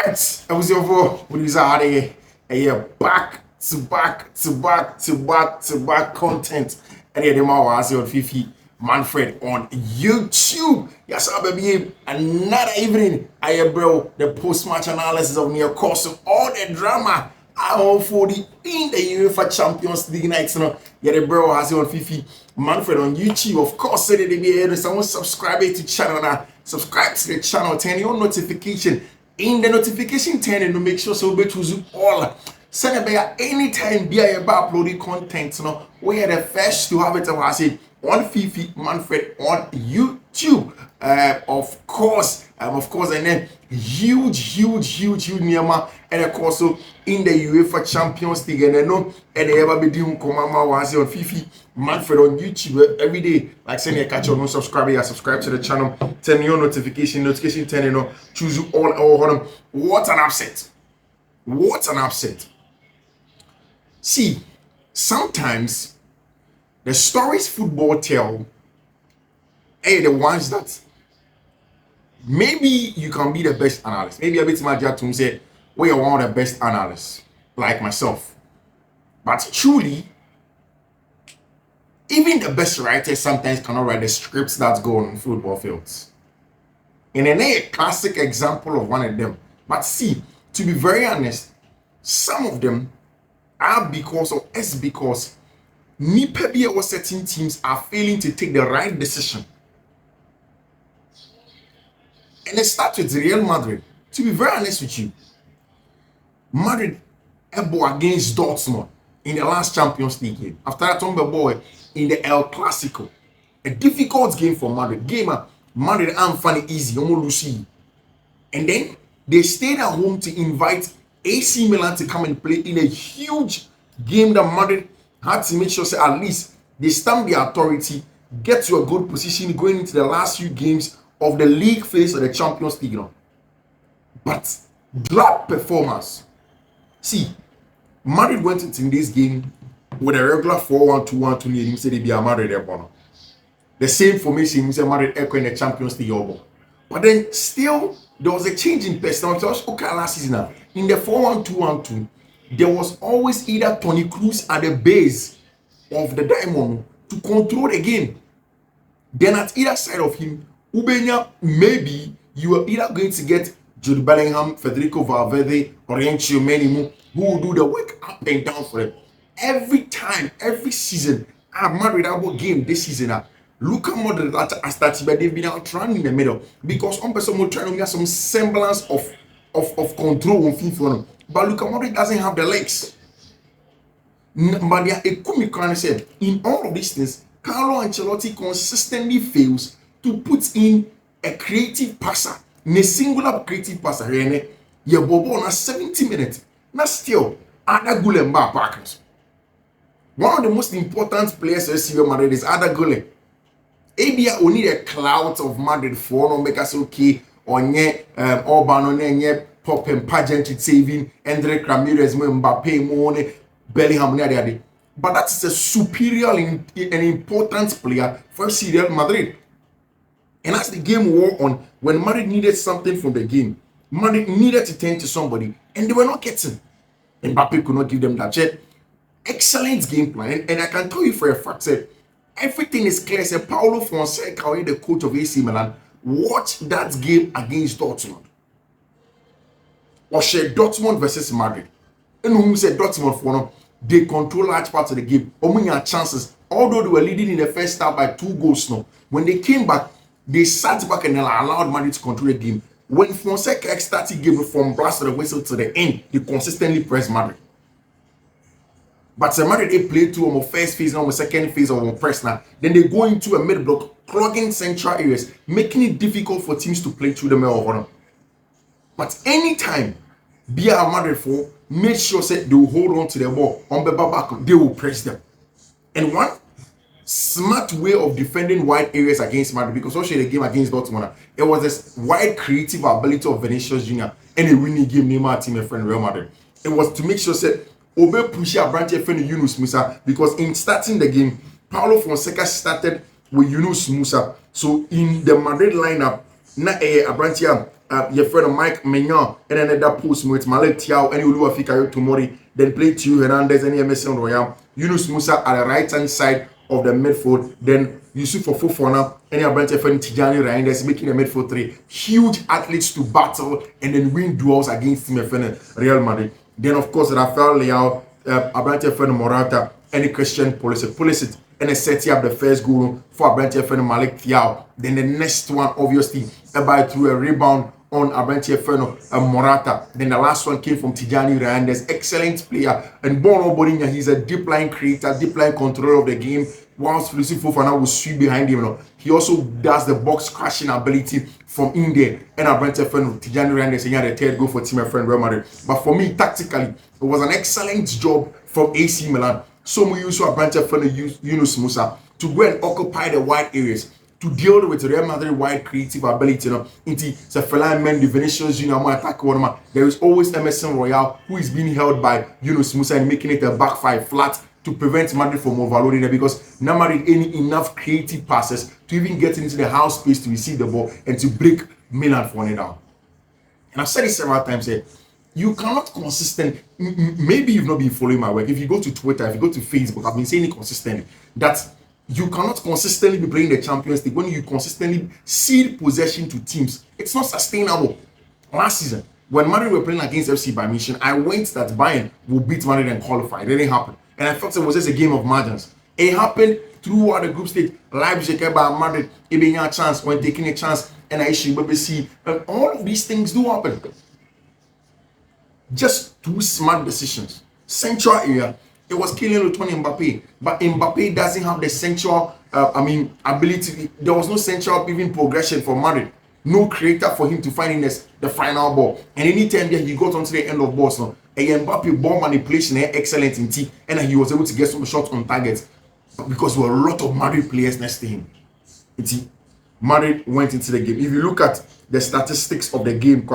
Alright, I was your boy. What is out here? And yeah, back to back content. And yeah, the man was on Fiifi Manfred on YouTube. Yes, baby. Another evening. I have bro the post-match analysis of near course of all the drama. I'm for the in the UEFA Champions League nights. Yeah, the bro has on Fiifi Manfred on YouTube. Of course, say that they be here. Someone subscribe to the channel now. Subscribe to the channel, turn on notification. In the notification turn to make sure so we choose all. Send it anytime be about uploading content. We are the first to have it I say on Fiifi Manfred on YouTube. Of course, and then huge Niyama, and of course so in the UEFA Champions League, and and they ever be doing Komama was on Fiifi Manfred on YouTube every day. Like saying you catch on subscribe to the channel, turn your notification turn choose all. What an upset. See, sometimes the stories football tell are the ones that maybe you can be the best analyst. Maybe a bit my job to say, we are one of the best analysts, like myself. But truly, even the best writers sometimes cannot write the scripts that go on football fields. And a classic example of one of them. But see, to be very honest, some of them are because Nipebi or certain teams are failing to take the right decision. And it starts with Real Madrid. To be very honest with you, Madrid elbow against Dortmund in the last Champions League game. After that, boy in the El Clasico, a difficult game for Madrid. Madrid aren't funny easy, almost Lucy. And then they stayed at home to invite AC Milan to come and play in a huge game that Madrid had to make sure say at least they stamp the authority, get to a good position going into the last few games of the league phase of the Champions League. But drop performance. See, Madrid went into this game with a regular 4-1-2-1-2 near him, said they be a Madrid there. The same formation him said Madrid echo in the Champions League. But then still there was a change in personality. Okay, last season in the 4-1-2-1-2, there was always either Toni Kroos at the base of the diamond to control the game. Then at either side of him, Ubenya, maybe you are either going to get Jude Bellingham, Federico Valverde, or Enzo Menimu, who will do the work up and down for them. Every time, every season, I've Madrid about game this season. Luka Modric has started, but they've been out running in the middle because on person will try to get some semblance of control on FIFA. But Luka Modric doesn't have the legs. But they said in all of these things, Carlo Ancelotti consistently fails to put in a creative passer, a singular creative passer. You bobo on 70 minutes. Not still, Ada Gulemba Parkers. One of the most important players at Real Madrid is Ada Gule. Abia only a cloud of Madrid for no make us okay on ye Orban on ye pop and pageant saving Endrick Ramirez Mbappe Mone Bellingham. But that is a superior and important player for Real Madrid. And as the game wore on, when Madrid needed something from the game, Madrid needed to turn to somebody, and they were not getting. Mbappe could not give them that check. Excellent game plan, and I can tell you for a fact that everything is clear. Say Paulo Fonseca, the coach of AC Milan, watch that game against Dortmund. Or share Dortmund versus Madrid. And whom said Dortmund for no, they control large parts of the game. Only had chances, although they were leading in the first half by 2 goals. No, when they came back, they sat back and allowed Madrid to control the game. When Fonseca started game from blast of the whistle to the end, they consistently pressed Madrid. But Madrid they play to on first phase, now on second phase or on press now. Then they go into a mid block, clogging central areas, making it difficult for teams to play through the middle. But anytime Real Madrid for make sure say they will hold on to the ball on the back, they will press them. And one smart way of defending wide areas against Madrid, because also the game against Dortmund, it was this wide creative ability of Vinicius Jr. and a winning game Neymar team friend Real Madrid. It was to make sure that Obe push a branch friend Yunus Musa, because in starting the game, Paulo Fonseca started with Yunus Musa. So in the Madrid lineup, na a branch your friend Mike Mignon, and then that post with Malik Tiao, and Oluwafika Tomori, then play Tio Hernandez and Emerson Royal, Yunus Musa at the right hand side of the midfield, then Yusuf Fofana, and your branch friend Tijani Reinders making a midfield three. Huge athletes to battle and then win duels against Team Real Madrid. Then, of course, Rafael Leao, Abrante friend Morata, and Christian Pulisic, and setting up the first goal for Abrante friend Malik Thiaw. Then the next one, obviously, by through a rebound on Abrante friend Morata. Then the last one came from Tijani Reinders, excellent player. And Bono Bodinya, he's a deep line creator, deep line controller of the game. Whilst Fiifi Fofana will sweep behind him, he also does the box crashing ability from in there. And I brought a friend Tijani Reinders and he had a third goal for Team friend Real Madrid. But for me, tactically, it was an excellent job from AC Milan. So we used to branch a friend Yunus Musa to go and occupy the wide areas, to deal with Real Madrid wide creative ability. Into Fellaini Mendy, Vinicius Junior, attack one. There is always Emerson Royal, who is being held by Yunus Musa and making it a back five flat, to prevent Madrid from overloading it, because no Madrid any enough creative passes to even get into the half space to receive the ball and to break Milan for it down. And I've said it several times here. You cannot consistent. Maybe you've not been following my work. If you go to Twitter, if you go to Facebook, I've been saying it consistently that you cannot consistently be playing the Champions League when you consistently cede possession to teams. It's not sustainable. Last season, when Madrid were playing against FC Bayern Munich, I went that Bayern will beat Madrid and qualify. It didn't happen. And I thought it was just a game of margins. It happened throughout the group stage. Leipzig by Madrid, giving a chance when taking a chance, and I should BBC. And all of these things do happen. Just two smart decisions. Central area, it was killing Kylian Mbappe, but Mbappe doesn't have the central, ability. There was no central even progression for Madrid. No creator for him to find in the final ball. And anytime that he got onto the end of balls now, Mbappe ball manipulation excellent in T, and he was able to get some shots on target because there were a lot of Madrid players next to him. Madrid went into the game. If you look at the statistics of the game,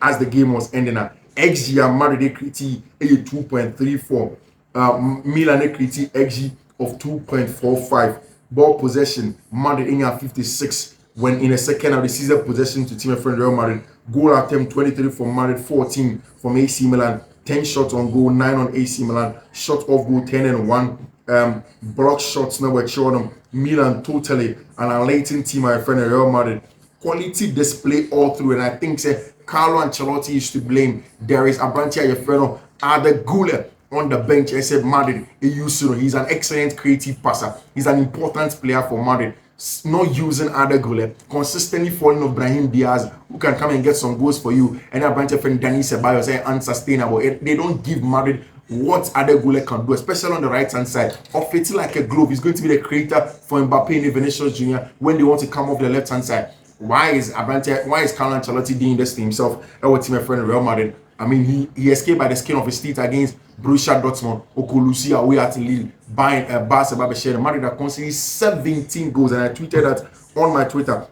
as the game was ending at XG, Madrid equity 2.34, Milan equity XG of 2.45, ball possession Madrid in 56. When in the second of the season, possession to team friend Real Madrid, goal attempt 23 from Madrid, 14 from AC Milan, 10 shots on goal, 9 on AC Milan, shot off goal 10 and 1, block shots now were showing Milan totally, and a latent team my friend Real Madrid. Quality display all through, and I think Carlo Ancelotti is to blame. There is Abrante Ayefreno, Ada Gule on the bench. I said Madrid, he's an excellent creative passer. He's an important player for Madrid. Not using Ada Gule, consistently falling off Brahim Diaz, who can come and get some goals for you, and a bunch of friend Dani Ceballos say unsustainable. They don't give Madrid what Ada Gule can do, especially on the right hand side. Off like a glove, he's going to be the creator for Mbappe and Vinicius Junior when they want to come off the left hand side. Why is Carlo Ancelotti doing this to himself? Our team friend Real Madrid. I mean, he escaped by the skin of his teeth against Borussia Dortmund, Okulusia away at Lille, buying Barca Babashir. Madrid that conceded 17 goals, and I tweeted that on my Twitter.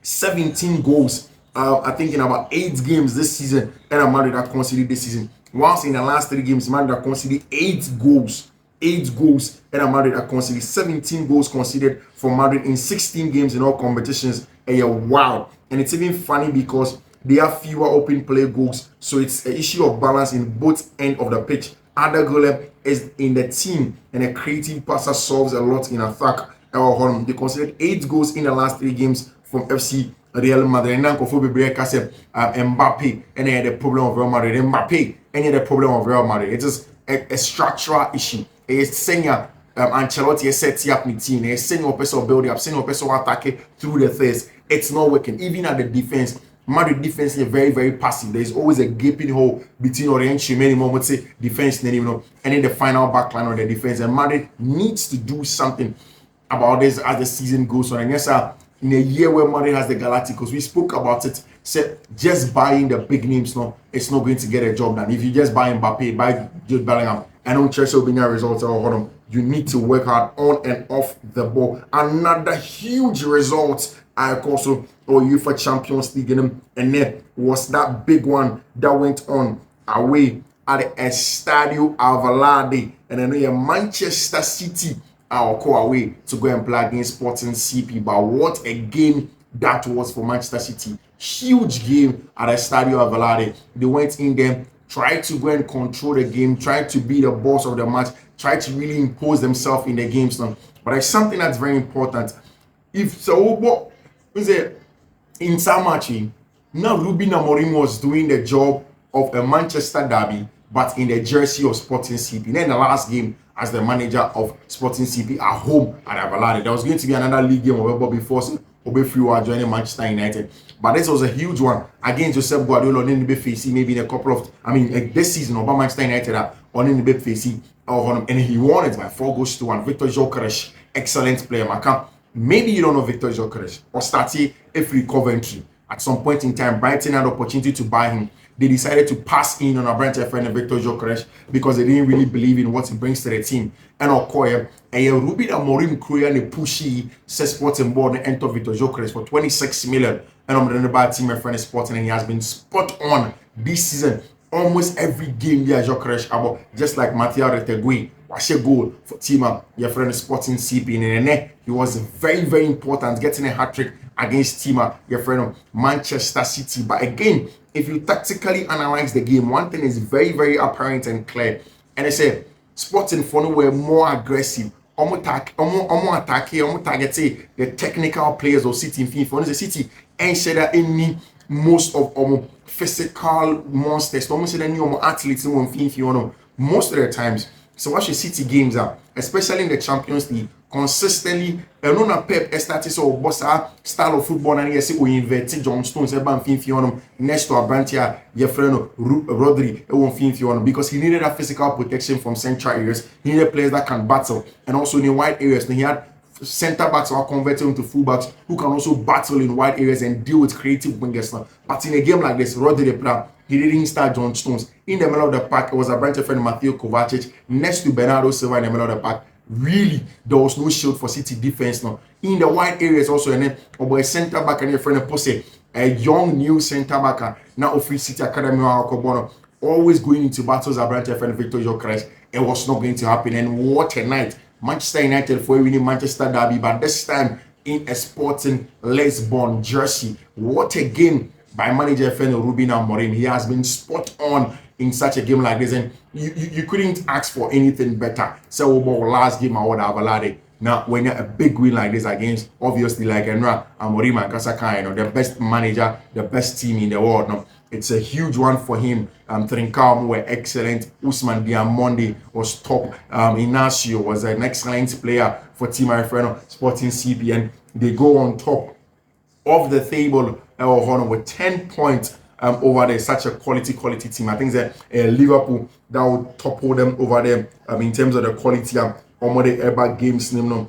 17 goals, I think in about 8 games this season, and Madrid that conceded this season. Whilst in the last 3 games, Madrid that conceded 8 goals. 8 goals, and Madrid that conceded 17 goals conceded for Madrid in 16 games in all competitions. And yeah, wow. And it's even funny because they have fewer open play goals, so it's an issue of balance in both ends of the pitch. Ada Gule is in the team, and a creative passer solves a lot in attack. They considered 8 goals in the last 3 games from FC Real Madrid. And now Mbappe, and they had the problem of Real Madrid. Mbappe, and the problem of Real Madrid. It's just a structural issue. It's senior. Ancelotti is setting up the team. He's sending a person building up, sending a person attacking through the thirds. It's not working. Even at the defense, Madrid defense is very, very passive. There's always a gaping hole between Oriental minimum, would say defense, and then the final backline of the defense. And Madrid needs to do something about this as the season goes on. And yes, in a year where Madrid has the Galacticos, we spoke about it. Said just buying the big names, no, it's not going to get a job done. If you just buy Mbappe, buy Jude Bellingham, and don't Chelsea will be a result or you need to work hard on and off the ball. Another huge result I also UEFA Champions League and then was that big one that went on away at the Estadio Alvalade, and then Manchester City are away to go and play against Sporting CP. But what a game that was for Manchester City. huge game at the Stadio Avalade. They went in there, tried to go and control the game, tried to be the boss of the match, tried to really impose themselves in the games now. But it's something that's very important. If so, what is it in Samachi? Now Ruben Amorim was doing the job of a Manchester derby, but in the jersey of Sporting CP. Then the last game as the manager of Sporting CP at home at Avalade. There was going to be another league game of before Obefiwa joining Manchester United. But this was a huge one against Josep Guardiola in the facing maybe in a couple of, this season, about Manchester United on in the facing, and he won it by 4-1. Victor Gyökeres, excellent player. Maka. Maybe you don't know Victor Gyökeres or Stati Efri Coventry. At some point in time, Brighton had opportunity to buy him. They decided to pass in on a Brighton friend Victor Gyökeres because they didn't really believe in what he brings to the team. And Okoye, Ruben Amorim Korea ne pushy says Sporting board and enter Victor Gyökeres for 26 million. And I'm the bad team, my friend is Sporting, and he has been spot on this season. Almost every game, yeah, Gyökeres about just like Mathieu Retegui. What's your goal for team? Your friend is Sporting CP in the he was very, very important getting a hat-trick against Tima, your friend Manchester City. But again, if you tactically analyze the game, one thing is very, very apparent and clear. And I say Sporting for were more aggressive, almost target the technical players of City in FIFA. The City ain't said that any most of physical monsters, almost said any athletes in FIFA most of the times. So watch the City games are, especially in the Champions League, consistently. And on a Pep started so bossa style of football, and yes, we inverted John Stones next to Abantia, your friend Rodri, because he needed a physical protection from central areas. He needed players that can battle, and also in the wide areas. And he had center backs who are converted into full backs who can also battle in wide areas and deal with creative wingers. But in a game like this, Rodri he didn't start John Stones. In the middle of the pack, it was a branch of friend Matthew Kovacic next to Bernardo Silva in the middle of the pack. Really, there was no shield for City defense now. In the wide areas also, and then a center back and your friend Pose, a young new center back now of Free City Academy always going into battles a branch of friend Victor Gyökeres. It was not going to happen. And what a night. Manchester United for winning Manchester derby, but this time in a Sporting Lisbon jersey. What a game by manager Ruben Amorim. He has been spot on in such a game like this, and you couldn't ask for anything better. So last game I would have allowed. Now when you're a big win like this against obviously like Enra Amorim and Kasaka, the best manager, the best team in the world. Now, it's a huge one for him. Trincao were excellent. Usman Diamondi was top. Inacio was an excellent player for Team Arifreno Sporting CP, and they go on top of the table with 10 points over there. Such a quality team. I think that Liverpool that would topple them over there in terms of the quality of the ever games. Over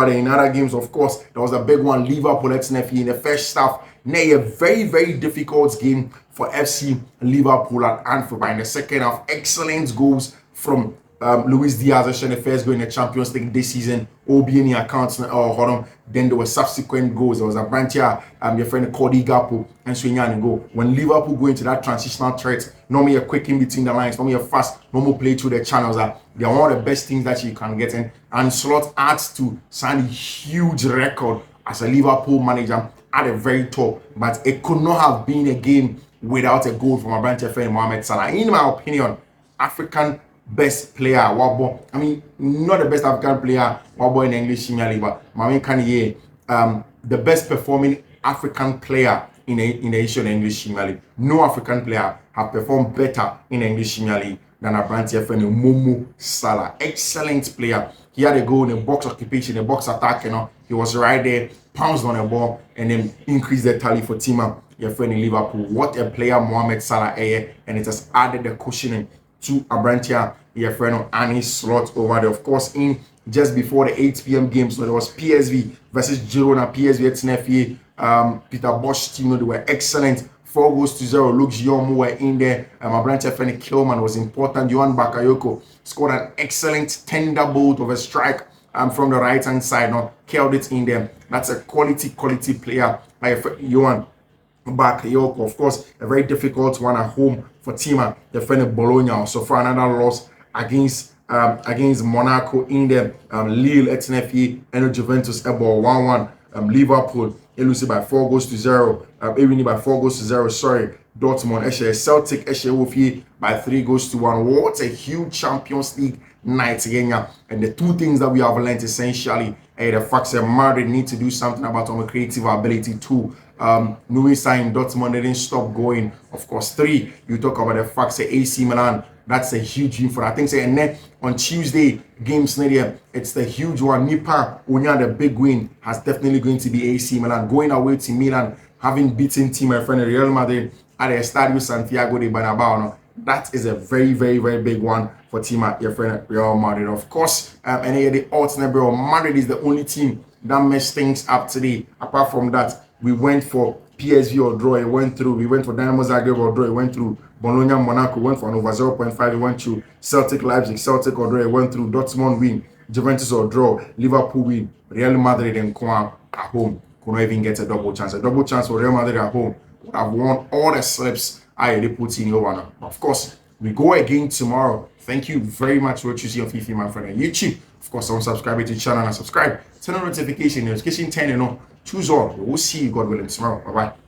there in other games, of course, there was a big one. Liverpool in the first half. A very, very difficult game for FC Liverpool at Anfield. But in the second half, excellent goals from Luis Diaz in the first goal in the Champions League this season. OBN accounts then there were subsequent goals. There was a branch here, your friend Cody Gakpo and Swinyan go. When Liverpool go into that transitional threat, normally a quick in between the lines, normally a fast, normal play through the channels. They're one of the best things that you can get in. And Slot adds to sign a huge record as a Liverpool manager at the very top, but it could not have been a game without a goal from a branch of friend Mohamed Salah. In my opinion, African best player, Wabo. I mean, not the best African player, Wabo in English Premier League, but Mami Kanye, the best performing African player in the Asian English Premier League. No African player have performed better in English Premier League than a branch of friend Momo Salah. Excellent player. He had a goal in the box occupation, the box attack, he was right there, pounced on the ball, and then increased the tally for Tima, your friend in Liverpool. What a player Mohamed Salah is, and it has added the cushioning to Abrantia, your friend and his slot over there. Of course, in just before the 8 p.m. game, so there was PSV versus Girona. PSV at Peter Bosch team, they were excellent. 4-0. Luke Guillaume were in there. Abrantia friend Kilman was important. Johan Bakayoko scored an excellent thunderbolt of a strike from the right hand side. Now curled it in there. That's a quality player. Johan Bakayoko, of course, a very difficult one at home for Tima, the friend of Bologna. So for another loss against Monaco in there. Lille, Etinefi, and Juventus about 1-1. Liverpool lose by 4-0. Even by 4-0. Sorry, Dortmund, Celtic, Wolfie by 3-1. What a huge Champions League night again. And the two things that we have learned essentially the fact that Madrid need to do something about our creative ability too. Knowing sign Dortmund didn't stop going. Of course, 3, you talk about the fact that AC Milan, that's a huge win for I think say and then on Tuesday games near it's the huge one. Nipa Onya the big win has definitely going to be AC Milan going away to Milan, having beaten team my friend Real Madrid at the Estadio Santiago de Bernabeu. That is a very, very, very big one for team at your friend Real Madrid. Of course, and here the alternate Real Madrid is the only team that messed things up today. Apart from that, we went for PSV or draw, it went through. We went for Dynamo Zagreb or draw, it went through. Bologna Monaco went for an over 0.5, it went through. Celtic Leipzig, Celtic or draw, it went through. Dortmund win, Juventus or draw, Liverpool win, Real Madrid and Coa at home could not even get a double chance. A double chance for Real Madrid at home would have won all the slips they put in over now. Of course, we go again tomorrow. Thank you very much for choosing your Fiifi Manfred on YouTube. Of course, I'm subscribing to the channel and subscribe. Turn on notification, turn, choose all. We'll see you, God willing, tomorrow. Bye-bye.